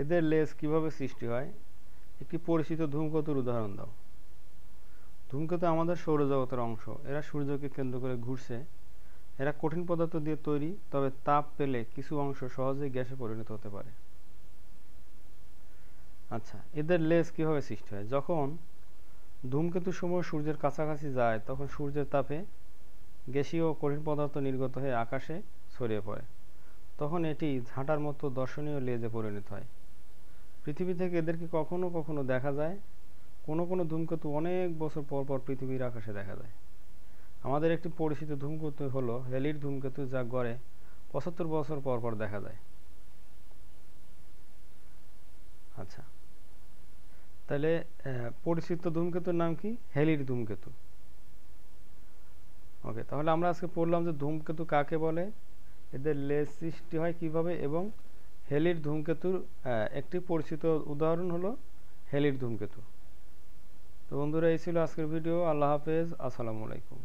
এদের লেজ কিভাবে সৃষ্টি হয়? একটি পরিচিত ধূমকেতুর উদাহরণ দাও। ধূমকেতু আমাদের সৌরজগতের অংশ। এরা সূর্যকে কেন্দ্র করে ঘুরছে। এরা কঠিন পদার্থ দিয়ে তৈরি, তবে তাপ পেলে কিছু অংশ সহজেই গ্যাসে পরিণত হতে পারে। আচ্ছা, এদের লেজ কিভাবে সৃষ্টি হয়? যখন ধূমকেতুসমূহ সূর্যের কাছাকাছি যায় তখন সূর্যের তাপে গ্যাসীয় ও কঠিন পদার্থ নির্গত হয়ে আকাশে ছড়িয়ে পড়ে। তখন এটি ঝাঁটার মতো দর্শনীয় লেজে পরিণত হয়। পৃথিবী থেকে এদেরকে কখনো কখনো দেখা যায়। কোনো কোনো ধূমকেতু অনেক বছর পর পর পৃথিবীর আকাশে দেখা যায়। আমাদের একটি পরিচিত ধূমকেতু হলো হ্যালির ধূমকেতু, যা গড়ে ৭৫ বছর পর পর দেখা যায়। আচ্ছা, তাহলে পরিচিত ধূমকেতুর নাম কি? হ্যালির ধূমকেতু। ওকে, তাহলে আমরা আজকে পড়লাম যে ধূমকেতু কাকে বলে, এদের লেজ সৃষ্টি হয় কিভাবে, এবং হ্যালির ধূমকেতুর একটি পরিচিত উদাহরণ হলো হ্যালির ধূমকেতু। তো বন্ধুরা, এই ছিল আজকের ভিডিও। আল্লাহ হাফেজ, আসসালামু আলাইকুম।